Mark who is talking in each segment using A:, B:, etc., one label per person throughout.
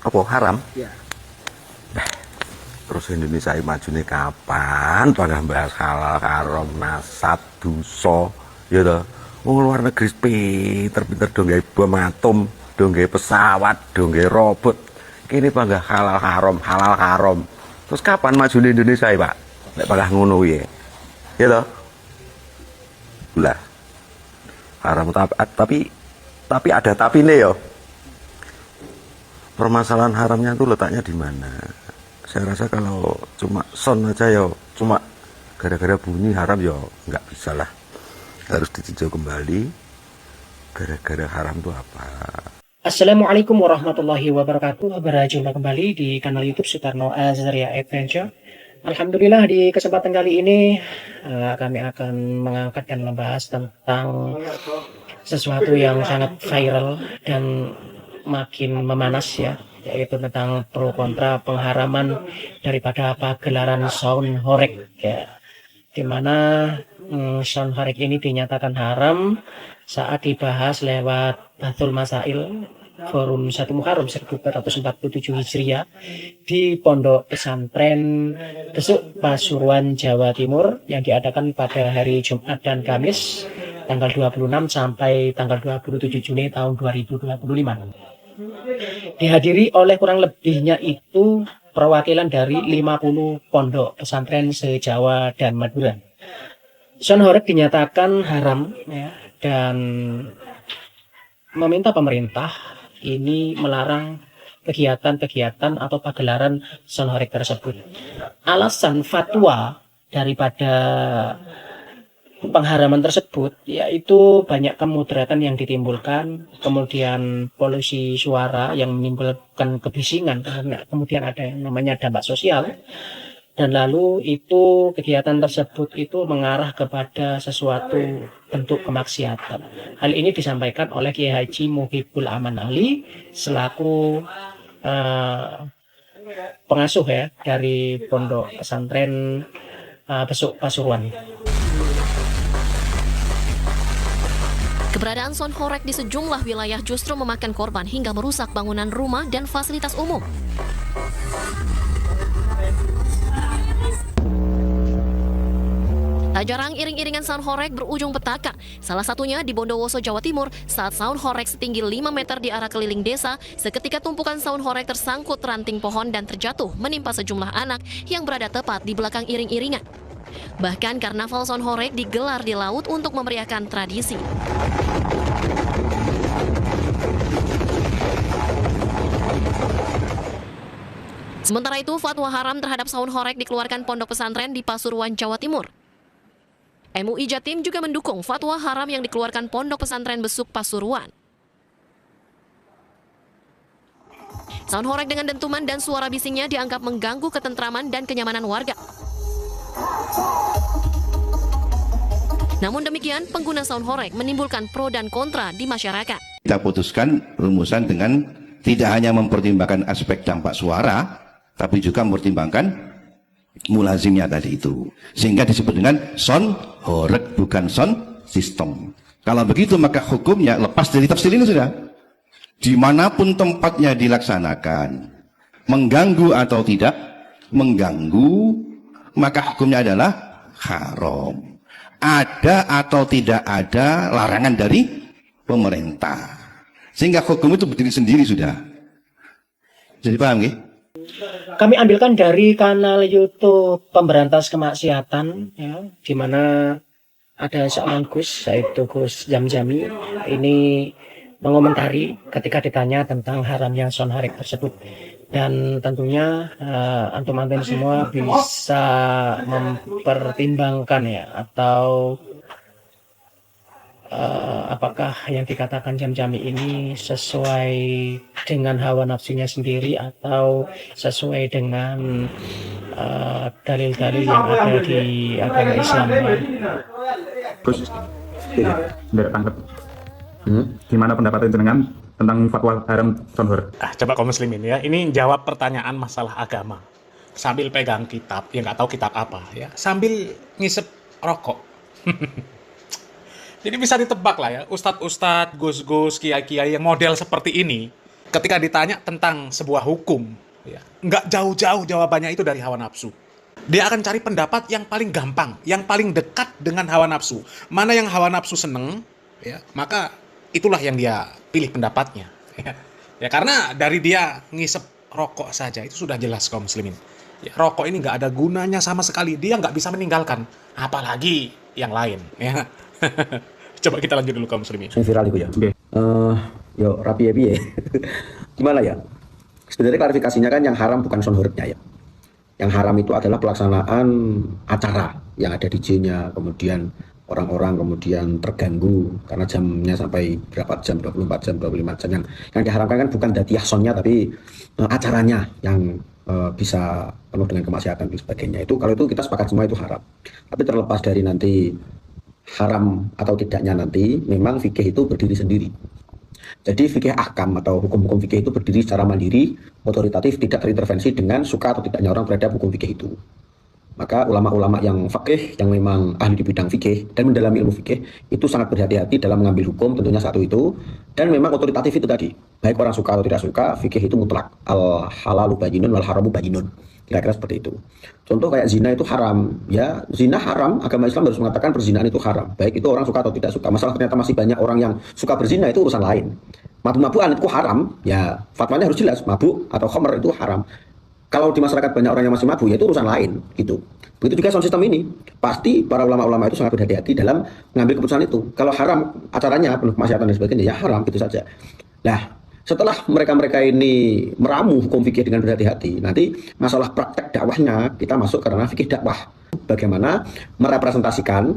A: Apa haram?
B: Ya.
A: Terus Indonesia ini majunya kapan? Pada bahas halal, haram, nasab, dosa, ya toh. Wong luar negeri pinter-pinter dong gawe bom atom, dong gawe pesawat, dong gawe robot. Kini bangga halal haram. Terus kapan maju di Indonesia ya, Pak? Nek bangga ngono ya. Ya toh. Lah. Haram tapi ada tapi nih yo. Permasalahan haramnya itu letaknya di mana? Saya rasa kalau cuma son aja ya, cuma gara-gara bunyi haram ya nggak bisa lah. Harus ditinjau kembali gara-gara haram itu apa.
B: Assalamualaikum warahmatullahi wabarakatuh. Berjumpa kembali di kanal YouTube Sutarno Azria Adventure. Alhamdulillah di kesempatan kali ini kami akan mengangkat dan membahas tentang sesuatu yang sangat viral dan makin memanas ya, yaitu tentang pro kontra pengharaman daripada pagelaran sound horeg ya, dimana sound horeg ini dinyatakan haram saat dibahas lewat Bathul Masail Forum 1 Muharram 1447 Hijriah di Pondok Pesantren Besuk Pasuruan, Jawa Timur yang diadakan pada hari Jumat dan Kamis tanggal 26 sampai tanggal 27 Juni tahun 2025. Dihadiri oleh kurang lebihnya itu perwakilan dari 50 pondok pesantren se-Jawa dan Madura. Sound horeg dinyatakan haram ya, dan meminta pemerintah ini melarang kegiatan-kegiatan atau pagelaran sound horeg tersebut. Alasan fatwa daripada pengharaman tersebut yaitu banyak kemudaratan yang ditimbulkan, kemudian polusi suara yang menimbulkan kebisingan, karena kemudian ada yang namanya dampak sosial, dan lalu itu kegiatan tersebut itu mengarah kepada sesuatu bentuk kemaksiatan. Hal ini disampaikan oleh Kiai Haji Muhibul Aman Ali selaku pengasuh ya dari Pondok Pesantren Besuk Pasuruan.
C: Keberadaan sound horeg di sejumlah wilayah justru memakan korban hingga merusak bangunan rumah dan fasilitas umum. Tak jarang iring-iringan sound horeg berujung petaka. Salah satunya di Bondowoso, Jawa Timur, saat sound horeg setinggi 5 meter di arah keliling desa, seketika tumpukan sound horeg tersangkut ranting pohon dan terjatuh menimpa sejumlah anak yang berada tepat di belakang iring-iringan. Bahkan karnaval sound horeg digelar di laut untuk memeriahkan tradisi. Sementara itu, fatwa haram terhadap sound horeg dikeluarkan Pondok Pesantren di Pasuruan, Jawa Timur. MUI Jatim juga mendukung fatwa haram yang dikeluarkan Pondok Pesantren Besuk Pasuruan. Sound horeg dengan dentuman dan suara bisingnya dianggap mengganggu ketentraman dan kenyamanan warga. Namun demikian, pengguna sound horeg menimbulkan pro dan kontra di masyarakat.
D: Kita putuskan rumusan dengan tidak hanya mempertimbangkan aspek dampak suara, tapi juga mempertimbangkan mulazimnya tadi itu. Sehingga disebut dengan sound horeg, bukan sound system. Kalau begitu maka hukumnya lepas dari tafsir ini sudah. Dimanapun tempatnya dilaksanakan, mengganggu atau tidak mengganggu, maka hukumnya adalah haram. Ada atau tidak ada larangan dari pemerintah, sehingga hukum itu berdiri sendiri sudah. Jadi paham nggih?
B: Kami ambilkan dari kanal YouTube Pemberantas Kemaksiatan ya, di mana ada seorang Gus, yaitu Gus Jamjami, ini mengomentari ketika ditanya tentang haramnya sound horeg tersebut. Dan tentunya antum-antum semua bisa mempertimbangkan ya, atau apakah yang dikatakan Jamjami ini sesuai dengan hawa nafsunya sendiri atau sesuai dengan dalil-dalil yang ada di agama Islam ya.
E: Terus tidak tangkap. Gimana pendapat dengan tentang fatwa haram sound horeg?
F: Coba kaum muslimin ya, ini jawab pertanyaan masalah agama sambil pegang kitab, yang nggak tahu kitab apa ya, sambil ngisep rokok. Jadi bisa ditebak lah ya, ustadz-ustadz, gus-gus, kiai-kiai yang model seperti ini ketika ditanya tentang sebuah hukum, ya, nggak jauh-jauh jawabannya itu dari hawa nafsu. Dia akan cari pendapat yang paling gampang, yang paling dekat dengan hawa nafsu. Mana yang hawa nafsu seneng, ya, maka itulah yang dia pilih pendapatnya. Ya, karena dari dia ngisep rokok saja itu sudah jelas kaum muslimin. Ya, rokok ini nggak ada gunanya sama sekali. Dia nggak bisa meninggalkan, apalagi yang lain. Ya. Coba kita lanjut dulu kaum muslimin.
G: Yang viral itu ya.
E: Oke.
G: Yo rapi ya piye. Gimana ya? Sebenarnya klarifikasinya kan yang haram bukan sonhornya ya. Yang haram itu adalah pelaksanaan acara yang ada DJ-nya, kemudian orang-orang kemudian terganggu karena jamnya sampai berapa jam, 24 jam, 25 jam. Yang diharamkan kan bukan dadiah sonnya tapi acaranya yang bisa penuh dengan kemaksiatan dan sebagainya. Itu kalau itu kita sepakat semua itu haram. Tapi terlepas dari nanti haram atau tidaknya nanti, memang fikih itu berdiri sendiri. Jadi fikih ahkam atau hukum-hukum fikih itu berdiri secara mandiri, otoritatif, tidak terintervensi dengan suka atau tidaknya orang terhadap hukum fikih itu. Maka ulama-ulama yang fakih, yang memang ahli di bidang fikih dan mendalami ilmu fikih itu sangat berhati-hati dalam mengambil hukum, tentunya satu itu. Dan memang otoritatif itu tadi, baik orang suka atau tidak suka, fikih itu mutlak. Al halalu bayyinun wal haramu bayyinun. Kira-kira seperti itu. Contoh kayak zina itu haram, ya zina haram. Agama Islam harus mengatakan perzinahan itu haram. Baik itu orang suka atau tidak suka. Masalah ternyata masih banyak orang yang suka berzina itu urusan lain. Mabuk-mabukan itu haram, ya fatwanya harus jelas. Mabuk atau khamr itu haram. Kalau di masyarakat banyak orang yang masih mabuk, ya itu urusan lain, gitu. Begitu juga sound system ini. Pasti para ulama-ulama itu sangat berhati-hati dalam mengambil keputusan itu. Kalau haram acaranya penuh kemaksiatan dan sebagainya, ya haram gitu saja. Nah, setelah mereka-mereka ini meramu hukum fikih dengan berhati-hati, nanti masalah praktek dakwahnya kita masuk ke ranah fikih dakwah. Bagaimana merepresentasikan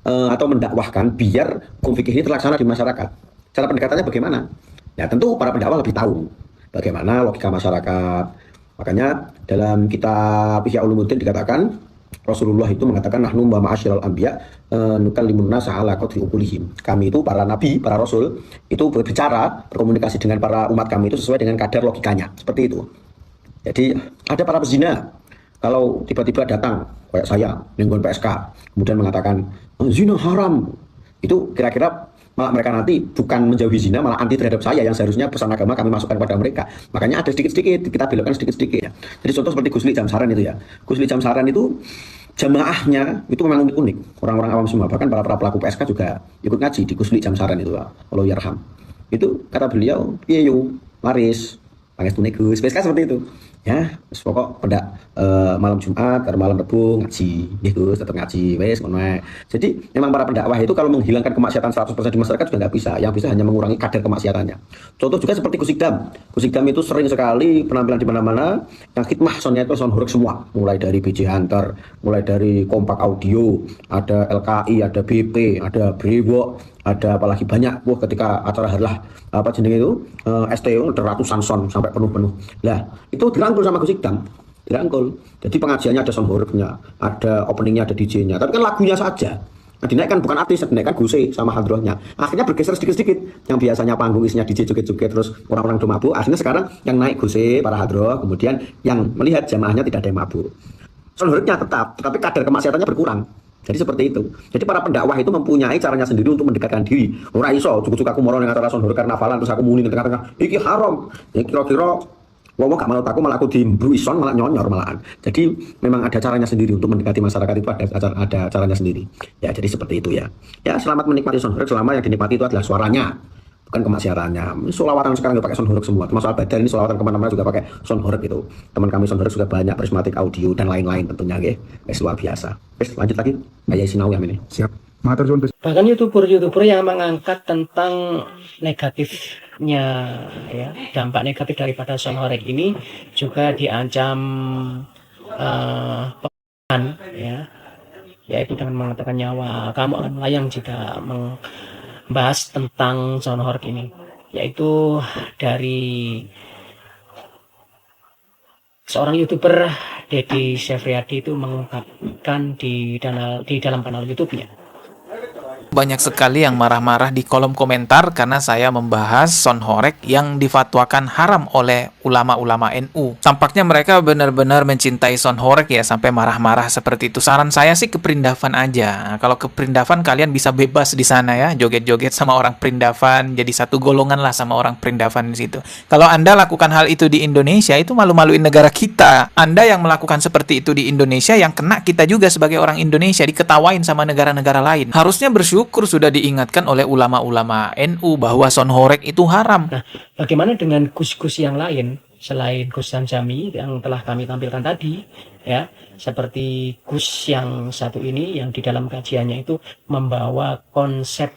G: atau mendakwahkan biar hukum fikih ini terlaksana di masyarakat. Cara pendekatannya bagaimana? Ya tentu para pendakwah lebih tahu bagaimana logika masyarakat. Makanya dalam kitab Ihya Ulumuddin dikatakan Rasulullah itu mengatakan nahnu wa ma'asyiral anbiya nukallimun nasa ala qadri uqulihim. Kami itu para nabi, para rasul itu berbicara, berkomunikasi dengan para umat kami itu sesuai dengan kadar logikanya. Seperti itu. Jadi ada para pezina kalau tiba-tiba datang kayak saya lingkungan PSK kemudian mengatakan zina haram. Itu kira-kira malah mereka nanti bukan menjauhi zina, malah anti terhadap saya yang seharusnya pesan agama kami masukkan kepada mereka. Makanya ada sedikit-sedikit, kita belokkan sedikit-sedikit ya. Jadi contoh seperti Gusli Jamsaran itu ya. Gusli Jamsaran itu jamaahnya itu memang unik-unik. Orang-orang awam semua, bahkan para pelaku PSK juga ikut ngaji di Gusli Jamsaran itu. Allah yarham. Itu kata beliau, iya yuk, laris, pangestu Gus, PSK seperti itu. Ya, pokok pada malam Jumat, karena malam Rebu ngaji, Gus tetap ngaji, wes ngono. Jadi memang para pendakwah itu kalau menghilangkan kemaksiatan 100% di masyarakat juga nggak bisa, yang bisa hanya mengurangi kadar kemaksiatannya. Contoh juga seperti Kusikdam. Kusikdam itu sering sekali penampilan di mana-mana, yang khidmah soundnya itu sound horeg semua, mulai dari BJ Hunter, mulai dari Kompak Audio, ada LKI, ada BP, ada Brewok, ada apalagi banyak. Wah, ketika acara harlah apa jenis itu STO ada ratusan sound sampai penuh-penuh. Lah itu dirangkul sama Kusikdam, dirangkul. Jadi pengajiannya ada sound horegnya, ada openingnya, ada DJ-nya. Tapi kan lagunya saja. Nah, dinaikkan bukan artis, dinaikkan Guse sama hadrohnya. Akhirnya bergeser sedikit-sedikit. Yang biasanya panggung isinya DJ joget-joget terus orang-orang udah mabuk. Akhirnya sekarang yang naik Guse, para hadroh, kemudian yang melihat jamaahnya tidak ada yang mabuk. Sound horegnya tetap, tetapi kadar kemaksiatannya berkurang. Jadi seperti itu. Jadi para pendakwah itu mempunyai caranya sendiri untuk mendekatkan diri. Ora iso cukup-cukup aku moro ning acara sound horeg karnavalan terus aku muni ning tengah-tengah. Iki haram. Ya kira-kira wong gak manut aku malah aku dimbruison malah nyonyor malahan. Jadi memang ada caranya sendiri untuk mendekati masyarakat itu ada caranya sendiri. Ya jadi seperti itu ya. Ya selamat menikmati sound horeg selama yang dinikmati itu adalah suaranya, bukan kemaksiatannya. Solawatan sekarang juga pakai sound horeg semua. Termasuk Al-Badar ini solawatan kemana-mana juga pakai sound horeg itu. Teman kami sound horeg juga banyak, prismatik audio dan lain-lain tentunya ya. Luar biasa. Lanjut lagi. Kayak Sinau yang ini.
E: Siap. Matur suwun.
B: Bahkan youtuber-youtuber yang mengangkat tentang negatifnya ya, dampak negatif daripada sound horeg ini juga diancam penghukuman ya, yaitu dengan mengatakan nyawa kamu akan melayang jika membahas tentang sound horeg ini, yaitu dari seorang youtuber Deddy Sefriadi itu mengungkapkan di dalam kanal YouTube-nya.
H: Banyak sekali yang marah-marah di kolom komentar karena saya membahas sound horeg yang difatwakan haram oleh ulama-ulama NU. Tampaknya mereka benar-benar mencintai sound horeg ya, sampai marah-marah seperti itu. Saran saya sih ke Perindavan aja. Nah, kalau ke Perindavan kalian bisa bebas di sana ya, joget-joget sama orang Perindavan, jadi satu golongan lah sama orang Perindavan di situ. Kalau Anda lakukan hal itu di Indonesia, itu malu-maluin negara kita. Anda yang melakukan seperti itu di Indonesia, yang kena kita juga sebagai orang Indonesia, diketawain sama negara-negara lain. Harusnya bersyukur sudah diingatkan oleh ulama-ulama NU bahwa sound horeg itu haram.
B: Nah, bagaimana dengan gus-gus yang lain selain Gus Zamzami yang telah kami tampilkan tadi, ya, seperti Gus yang satu ini yang di dalam kajiannya itu membawa konsep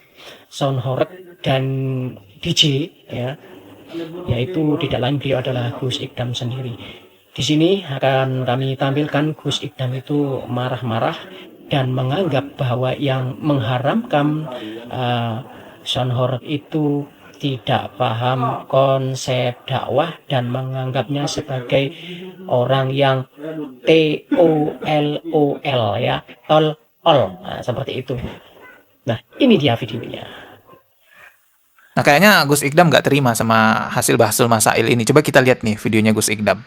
B: sound horeg dan DJ, ya, yaitu tidak lain beliau adalah Gus Ikdam sendiri. Di sini akan kami tampilkan Gus Ikdam itu marah-marah dan menganggap bahwa yang mengharamkan sound horeg itu tidak paham konsep dakwah dan menganggapnya sebagai orang yang TOLOL, ya, tol-ol, nah, seperti itu. Nah, ini dia videonya.
H: Nah, kayaknya Gus Ikdam nggak terima sama hasil Bahsul Masail ini. Coba kita lihat nih videonya Gus Ikdam.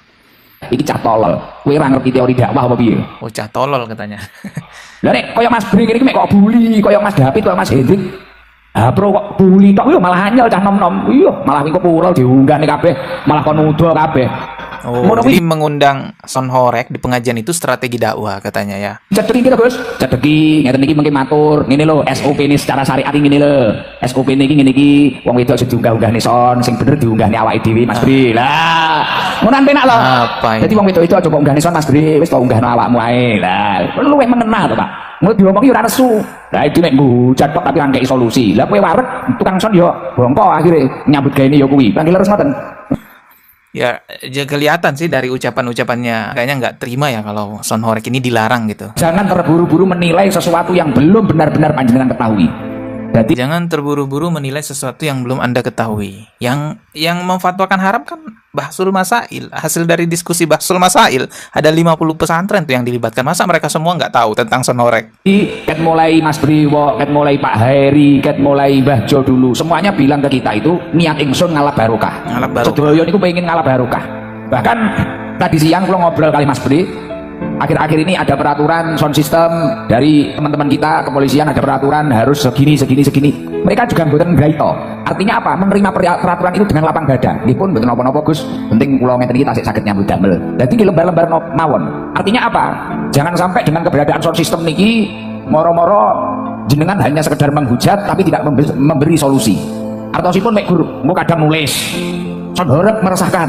I: Iki cah tolol. Kowe ora ngerti teori dakwah apa piye?
H: Oh, cah tolol katanya.
I: Lah nek koyo Mas Bring iki mek kok bully, koyo Mas David, koyo Mas Hendrik. Ah, bro kok bully tok yo malah anyel cah nom-nom. Iya, malah wingko pura diunggah nih kabeh, malah kon nuduh kabeh.
H: Oh, jadi mengundang sound horeg di pengajian itu strategi dakwah katanya ya.
I: Cedeki iki lho, Gus. Cedeki ngeten iki mengki matur. Ngene lho, SOP ini secara syariat ngene lho. SOP niki ngene iki wong wedok aja diunggah-unggahne son, sing bener diunggahne awake dhewe Mas Bri. Lah, ngono penak lho.
H: Apa ini?
I: Dadi wong wedok itu aja kok unggahne son Mas Bri, wis kok unggahno awakmu ae. Lah, luwih mengena to, Pak. Ngono diomongi ora nesu. Lah iki nek ngujat tok tapi angkei solusi. Lah kowe wareg tukang son yo bongko akhire nyambut gaene yo kuwi. Panggil terus ngoten.
H: Ya, kelihatan sih dari ucapan-ucapannya kayaknya nggak terima ya kalau sound horeg ini dilarang gitu.
I: Jangan terburu-buru menilai sesuatu yang belum benar-benar panjenengan ketahui. Jadi
H: jangan terburu-buru menilai sesuatu yang belum Anda ketahui. Yang memfatwakan haram kan Bahsul Masail. Hasil dari diskusi Bahsul Masail ada 50 pesantren tuh yang dilibatkan. Masa mereka semua nggak tahu tentang sound horeg?
I: ket mulai Mas Briwo, ket mulai Pak Heri, ket mulai Mbah Jo dulu, semuanya bilang ke kita itu niat ingsun ngalap barokah.
H: Ngalap barokah.
I: Sedoyo niku pengen ngalap barokah. Bahkan tadi siang kalau ngobrol kali Mas Bri, akhir-akhir ini ada peraturan sound system dari teman-teman kita kepolisian, ada peraturan harus segini. Mereka juga mboten nggaito. Artinya apa? Menerima peraturan itu dengan lapang dada. Nggih pun mboten napa-napa Gus, penting kula ngeten iki tasik saged nyambut damel. Dadi ki lembar-lembar mawon. Artinya apa? Jangan sampai dengan keberadaan sound system niki moro-moro jenengan hanya sekedar menghujat tapi tidak memberi solusi. Artosipun mek guru, engko kadang nulis sound horeg meresahkan,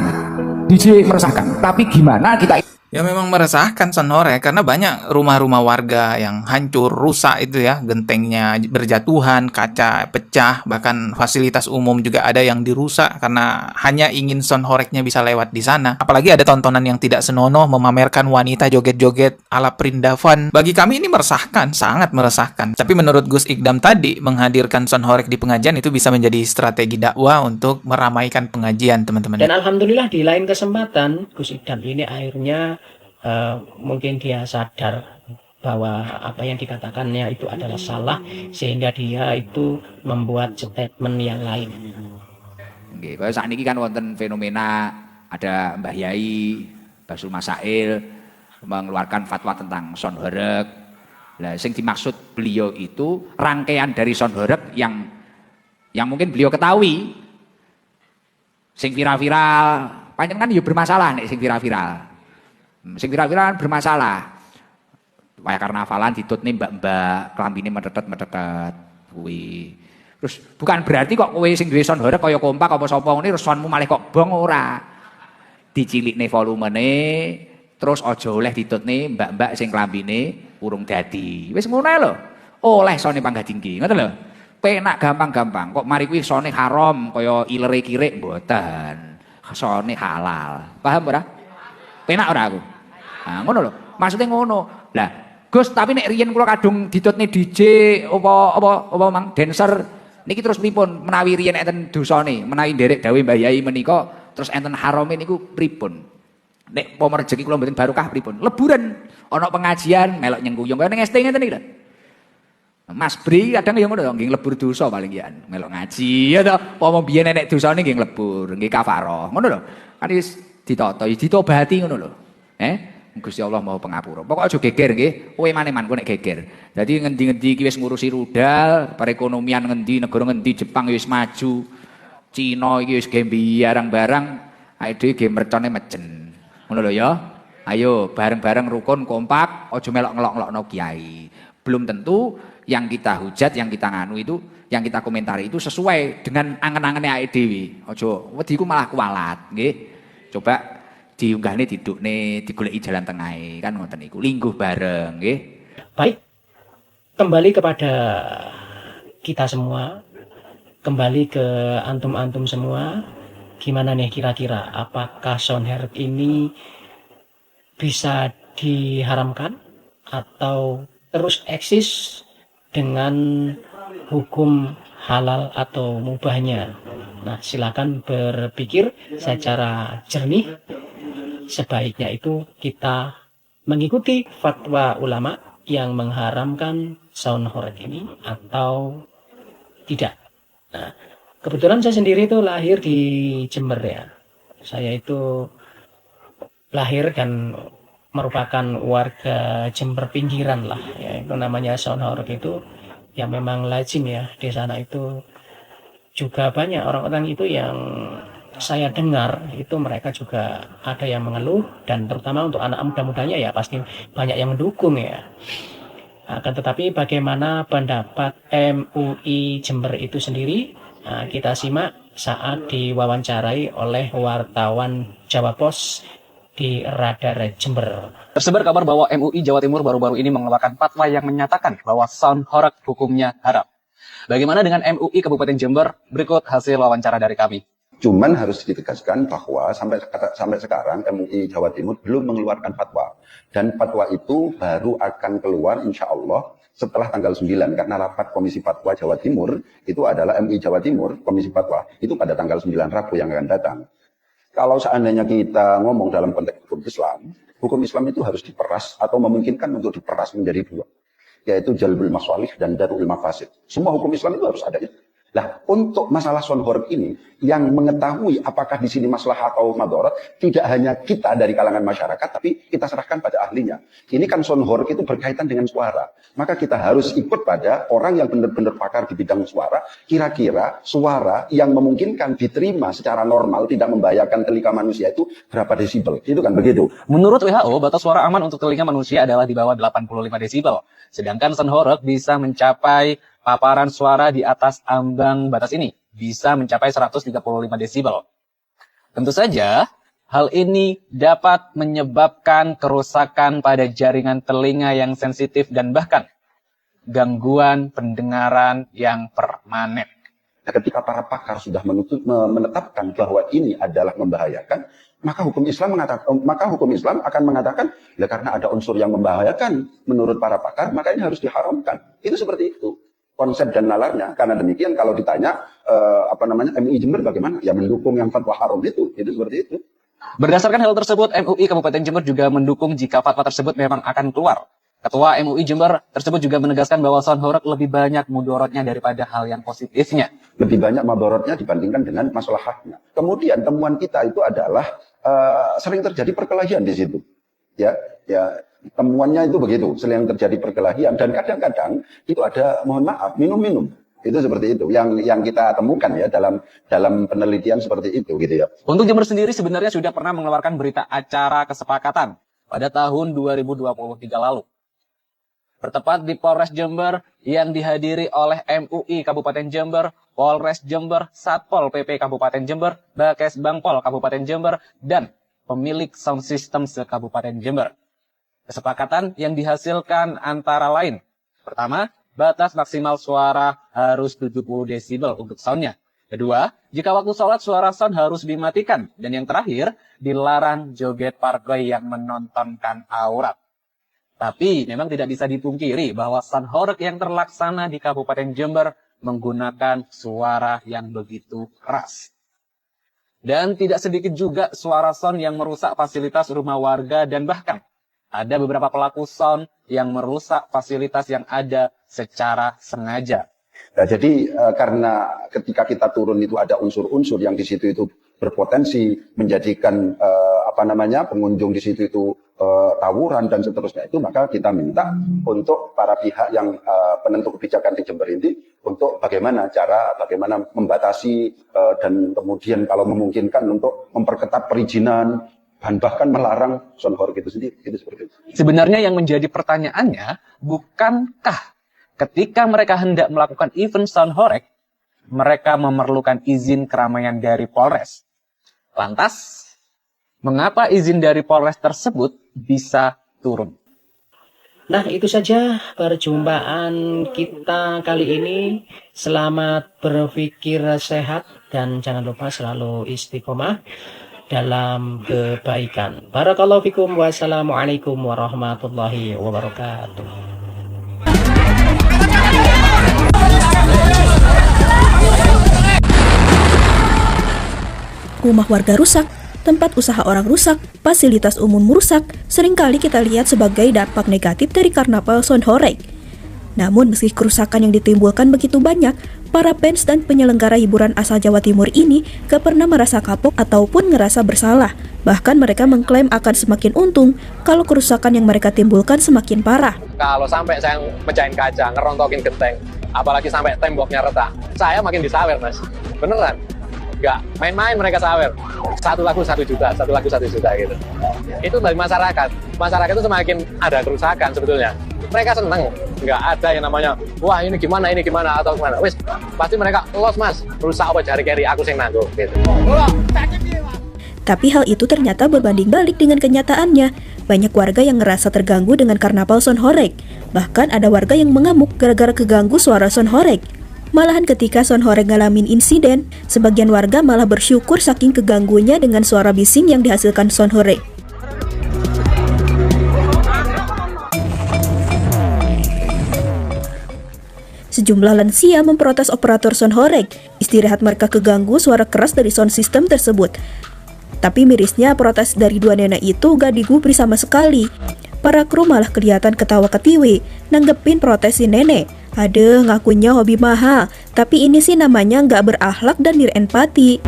I: DJ meresahkan. Tapi gimana kita
H: Ya memang meresahkan sound horeg karena banyak rumah-rumah warga yang hancur, rusak itu ya, gentengnya berjatuhan, kaca pecah, bahkan fasilitas umum juga ada yang dirusak karena hanya ingin sound horegnya bisa lewat di sana. Apalagi ada tontonan yang tidak senonoh memamerkan wanita joget-joget ala Perindavan. Bagi kami ini meresahkan, sangat meresahkan. Tapi menurut Gus Ikdam tadi, menghadirkan sound horeg di pengajian itu bisa menjadi strategi dakwah untuk meramaikan pengajian, teman-teman.
B: Dan alhamdulillah di lain kesempatan Gus Ikdam ini akhirnya mungkin dia sadar bahwa apa yang dikatakannya itu adalah salah, sehingga dia itu membuat statement yang lain.
I: Nggih, kaya sakniki kan wonten fenomena ada Mbah Yai, Bahsul Masail mengeluarkan fatwa tentang sound horeg. Lah sing dimaksud beliau itu rangkaian dari sound horeg yang mungkin beliau ketahui. Sing viral-viral, pancen kan ya bermasalah nek sing viral-viral. Sing viral-viral bermasalah. Waya karnavalan ditutne mbak-mbak, klambine metetet-metetet kuwi. Terus bukan berarti kok kowe sing duwe sound horeg kaya kompak apa sapa ngene soundmu malih kok bong ora. Dicilikne volumene, terus aja oleh ditutne mbak-mbak sing klambine urung dadi. Wis ngono ae lho. Oleh sone panggah tinggi, ngoten lho. Penak gampang-gampang. Kok mari kuwi sone haram kaya ilere kirik mboten. Sone halal. Paham ora? Penak ora aku? Nah, ngono lho. Maksudnya ngono. Lah, Gus, tapi nek riyen kula kadung ditutne DJ apa mang dancer niki terus pripun menawi riyen enten dosane, menawi nderek dawuh Mbah Yai menika terus enten harame niku pripun? Nek pomer rezeki kula mboten barokah pripun? Leburan ana pengajian melok nyengkuyung kaya ning ST ngeten iki lho. Mas Bri kadang ya ngono nggih nglebur dosa paling ya melok ngaji ya to. Apa biyen nenek dosane nggih nglebur, nggih kafaroh. Ngono lho. Kan wis ditata, ditobati ngono lho. Gusti Allah mau pengapura. Pokok aja geger nggih. Kowe maneman kok nek geger. Dadi ngendi-ngendi iki wis ngurusi rudal, perekonomian ngendi, negara ngendi Jepang wis maju. Cina iki wis gembi barang-barang, awake dhewe ge mercone mejen. Ngono lho ya. Ayo bareng-bareng rukun kompak, aja melok ngelok-ngelokno kiai. Belum tentu yang kita hujat, yang kita nganu itu, yang kita komentari itu sesuai dengan angen-angene awake dhewe. Aja wedi ku malah kualat, nggih. Coba diunggahne didukne, digoleki jalan tengahe, kan ngoten niku. Lingguh bareng, nggih.
B: Baik, kembali kepada kita semua, kembali ke antum-antum semua. Gimana nih kira-kira, apakah Sonherek ini bisa diharamkan atau terus eksis dengan hukum halal atau mubahnya? Nah, silakan berpikir secara jernih. Sebaiknya itu kita mengikuti fatwa ulama yang mengharamkan Sonherek ini atau tidak. Nah, kebetulan saya sendiri itu lahir di Jember ya. Saya itu lahir dan merupakan warga Jember pinggiran lah ya, itu namanya Sonherek itu yang memang lazim ya di sana. Itu juga banyak orang-orang itu yang saya dengar itu mereka juga ada yang mengeluh, dan terutama untuk anak muda-mudanya ya pasti banyak yang mendukung ya. Akan tetapi bagaimana pendapat MUI Jember itu sendiri, nah, kita simak saat diwawancarai oleh wartawan Jawa Pos di Radar Jember.
J: Tersebar kabar bahwa MUI Jawa Timur baru-baru ini mengeluarkan fatwa yang menyatakan bahwa Sonherek hukumnya haram. Bagaimana dengan MUI Kabupaten Jember? Berikut hasil wawancara dari kami.
K: Cuman harus ditegaskan bahwa sampai sekarang MUI Jawa Timur belum mengeluarkan fatwa. Dan fatwa itu baru akan keluar insya Allah setelah tanggal 9. Karena rapat Komisi Fatwa Jawa Timur itu adalah MUI Jawa Timur, Komisi Fatwa, itu pada tanggal 9 Rabu yang akan datang. Kalau seandainya kita ngomong dalam konteks hukum Islam itu harus diperas atau memungkinkan untuk diperas menjadi dua. Yaitu jalbul masalih dan darul mafasid. Semua hukum Islam itu harus ada itu. Nah, untuk masalah Sonherek ini, yang mengetahui apakah di sini masalah atau madarat, tidak hanya kita dari kalangan masyarakat, tapi kita serahkan pada ahlinya. Ini kan Sonherek itu berkaitan dengan suara. Maka kita harus ikut pada orang yang benar-benar pakar di bidang suara. Kira-kira suara yang memungkinkan diterima secara normal, tidak membahayakan telinga manusia itu berapa desibel. Itu kan begitu.
J: Menurut WHO, batas suara aman untuk telinga manusia adalah di bawah 85 desibel. Sedangkan Sonherek bisa mencapai paparan suara di atas ambang batas ini, bisa mencapai 135 desibel. Tentu saja, hal ini dapat menyebabkan kerusakan pada jaringan telinga yang sensitif dan bahkan gangguan pendengaran yang permanen.
K: Ketika para pakar sudah menetapkan bahwa ini adalah membahayakan, maka hukum Islam akan mengatakan, ya karena ada unsur yang membahayakan menurut para pakar, maka ini harus diharamkan. Itu seperti itu konsep dan nalarnya. Karena demikian kalau ditanya MUI Jember bagaimana, ya mendukung yang fatwa haram itu seperti itu.
J: Berdasarkan hal tersebut, MUI Kabupaten Jember juga mendukung jika fatwa tersebut memang akan keluar. Ketua MUI Jember tersebut juga menegaskan bahwa Sonherek lebih banyak mudaratnya daripada hal yang positifnya.
K: Lebih banyak mudaratnya dibandingkan dengan maslahatnya. Kemudian temuan kita itu adalah sering terjadi perkelahian di situ. Ya, temuannya itu begitu, sering terjadi perkelahian dan kadang-kadang itu ada, mohon maaf, minum-minum. Itu seperti itu yang kita temukan ya dalam penelitian seperti itu gitu ya.
J: Untuk Jember sendiri sebenarnya sudah pernah mengeluarkan berita acara kesepakatan pada tahun 2023 lalu. Bertepat di Polres Jember yang dihadiri oleh MUI Kabupaten Jember, Polres Jember, Satpol PP Kabupaten Jember, Bakes Bangpol Kabupaten Jember, dan pemilik sound system se-Kabupaten Jember. Kesepakatan yang dihasilkan antara lain, pertama, batas maksimal suara harus 70 desibel untuk soundnya. Kedua, jika waktu sholat suara sound harus dimatikan. Dan yang terakhir, dilarang joget pargoy yang menontonkan aurat. Tapi memang tidak bisa dipungkiri bahwa Sonherek yang terlaksana di Kabupaten Jember menggunakan suara yang begitu keras. Dan tidak sedikit juga suara sound yang merusak fasilitas rumah warga dan bahkan ada beberapa pelaku sound yang merusak fasilitas yang ada secara sengaja.
K: Nah, jadi karena ketika kita turun itu ada unsur-unsur yang di situ itu berpotensi menjadikan pengunjung di situ itu tawuran dan seterusnya itu, maka kita minta untuk para pihak yang penentu kebijakan di Jember ini untuk bagaimana membatasi dan kemudian kalau memungkinkan untuk memperketat perizinan dan bahkan melarang sound horeg itu sendiri. Itu seperti itu.
J: Sebenarnya yang menjadi pertanyaannya, bukankah ketika mereka hendak melakukan event sound horeg, mereka memerlukan izin keramaian dari Polres? Lantas, mengapa izin dari Polres tersebut bisa turun?
B: Nah, itu saja perjumpaan kita kali ini. Selamat berpikir sehat dan jangan lupa selalu istiqomah dalam kebaikan. Barakallahu fikum. Wassalamualaikum warahmatullahi wabarakatuh.
L: Rumah warga rusak, tempat usaha orang rusak, fasilitas umum rusak, seringkali kita lihat sebagai dampak negatif dari karnaval sound horeg. Namun meski kerusakan yang ditimbulkan begitu banyak, para fans dan penyelenggara hiburan asal Jawa Timur ini gak pernah merasa kapok ataupun ngerasa bersalah. Bahkan mereka mengklaim akan semakin untung kalau kerusakan yang mereka timbulkan semakin parah.
M: Kalau sampai saya pecahin kaca, ngerontokin genteng, apalagi sampai temboknya retak, saya makin disawer, Mas. Beneran. Enggak, main-main mereka sawer. Satu lagu 1 juta, satu lagu 1 juta gitu. Itu dari masyarakat. Masyarakat itu semakin ada kerusakan sebetulnya. Mereka seneng, nggak ada yang namanya, wah ini gimana atau gimana. Wis, pasti mereka los Mas, rusak apa jari keri aku sing nanggung gitu.
L: Tapi hal itu ternyata berbanding balik dengan kenyataannya. Banyak warga yang ngerasa terganggu dengan karnaval sound horeg. Bahkan ada warga yang mengamuk gara-gara keganggu suara sound horeg. Malahan ketika sound horeg ngalamin insiden, sebagian warga malah bersyukur saking keganggunya dengan suara bising yang dihasilkan sound horeg. Sejumlah lansia memprotes operator sound horeg. Istirahat mereka keganggu suara keras dari sound system tersebut. Tapi mirisnya protes dari dua nenek itu gak digubris sama sekali. Para kru malah kelihatan ketawa ketiwi, nanggepin protes si nenek. Aduh, ngakunya hobi mahal, tapi ini sih namanya nggak berakhlak dan nirempati.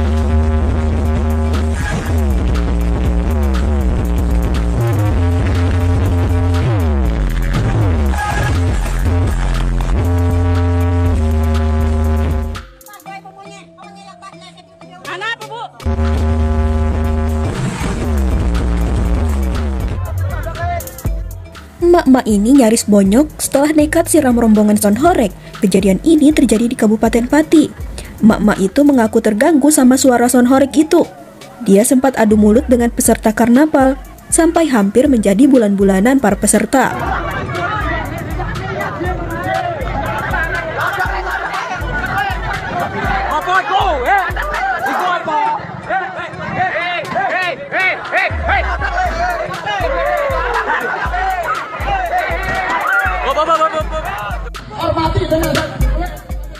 L: Emak-emak ini nyaris bonyok setelah nekat siram rombongan sound horeg. Kejadian ini terjadi di Kabupaten Pati. Emak-emak itu mengaku terganggu sama suara sound horeg itu. Dia sempat adu mulut dengan peserta karnaval, sampai hampir menjadi bulan-bulanan para peserta.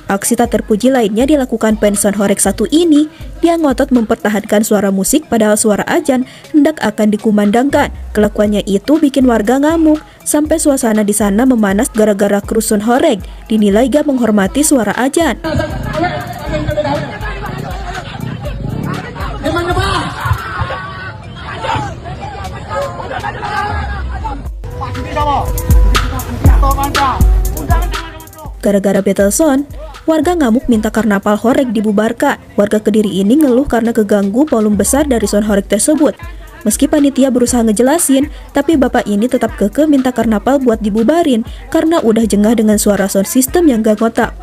L: Aksi tak terpuji lainnya dilakukan fans sound horeg satu ini. Dia ngotot mempertahankan suara musik padahal suara azan hendak akan dikumandangkan. Kelakuannya itu bikin warga ngamuk, sampai suasana di sana memanas gara-gara kru sound horeg dinilai gak menghormati suara azan. Gara-gara battle sound, warga ngamuk minta karnaval horeg dibubarkan. Warga Kediri ini ngeluh karena keganggu volume besar dari sound horeg tersebut. Meski panitia berusaha ngejelasin, tapi bapak ini tetap kekeh minta karnaval buat dibubarin karena udah jengah dengan suara sound system yang gak ngotak.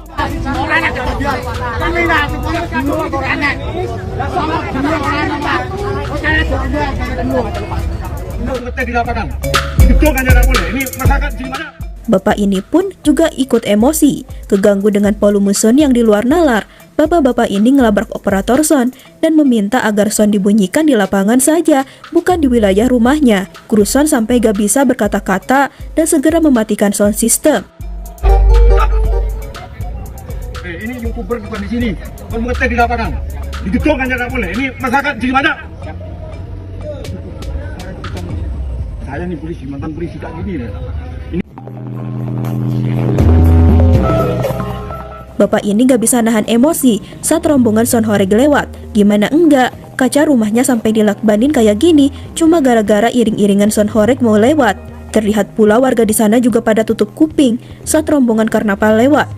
L: Bapak ini pun juga ikut emosi, keganggu dengan volume sound yang di luar nalar. Bapak-bapak ini ngelabrak operator sound dan meminta agar sound dibunyikan di lapangan saja, bukan di wilayah rumahnya. Kru sound sampai gak bisa berkata-kata dan segera mematikan sound system.
N: Ini YouTuber bukan di sini, kan mengetek di lapangan, di gedung kan tidak boleh. Ini masyarakat di mana? Saya nih polisi, mantan polisi kayak gini deh.
L: Bapak ini gak bisa nahan emosi saat rombongan Son Horeg lewat. Gimana enggak? Kaca rumahnya sampai dilakbanin kayak gini cuma gara-gara iring-iringan Son Horeg mau lewat. Terlihat pula warga di sana juga pada tutup kuping saat rombongan karnaval lewat.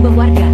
C: Warga.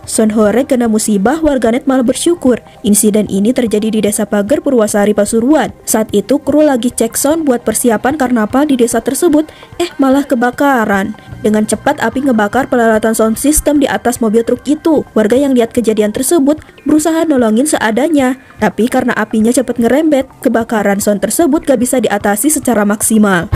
L: Son Horeg kena musibah, warganet malah bersyukur. Insiden ini terjadi di Desa Pager, Purwasari, Pasuruan. Saat itu kru lagi cek sound buat persiapan karnaval di desa tersebut, malah kebakaran. Dengan cepat api ngebakar peralatan sound system di atas mobil truk itu. Warga yang lihat kejadian tersebut berusaha nolongin seadanya. Tapi karena apinya cepat ngerembet, kebakaran sound tersebut gak bisa diatasi secara maksimal.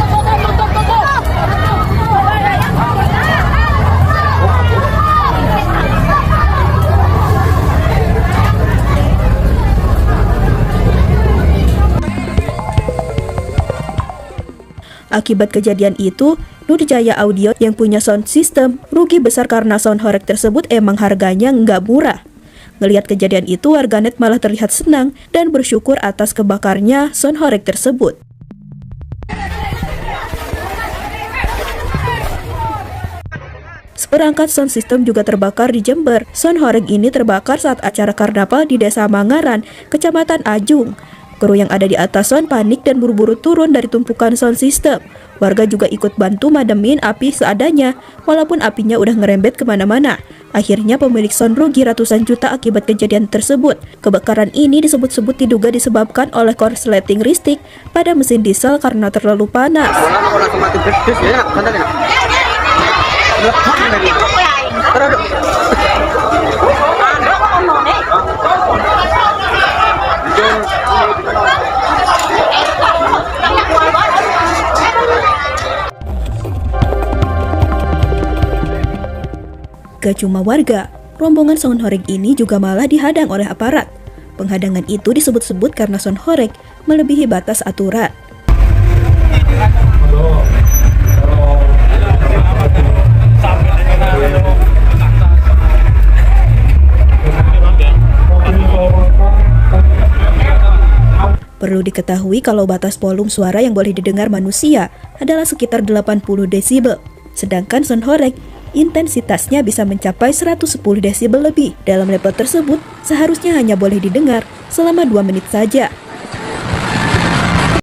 L: Akibat kejadian itu, Nurjaya Audio yang punya sound system rugi besar karena Son Horeg tersebut emang harganya nggak murah. Ngelihat kejadian itu, warganet malah terlihat senang dan bersyukur atas kebakarnya Son Horeg tersebut. Seperangkat sound system juga terbakar di Jember. Son Horeg ini terbakar saat acara karnaval di Desa Mangaran, Kecamatan Ajung. Kru yang ada di atas sound panik dan buru-buru turun dari tumpukan sound system. Warga juga ikut bantu mademin api seadanya, walaupun apinya udah ngerembet kemana-mana. Akhirnya pemilik sound rugi ratusan juta akibat kejadian tersebut. Kebakaran ini disebut-sebut diduga disebabkan oleh korsleting listrik pada mesin diesel karena terlalu panas. Gak cuma warga, rombongan Son Horeg ini juga malah dihadang oleh aparat. Penghadangan itu disebut-sebut karena Son Horeg melebihi batas aturan. Perlu diketahui kalau batas volume suara yang boleh didengar manusia adalah sekitar 80 desibel. Sedangkan Son Horeg intensitasnya bisa mencapai 110 desibel lebih. Dalam level tersebut, seharusnya hanya boleh didengar selama 2 menit saja.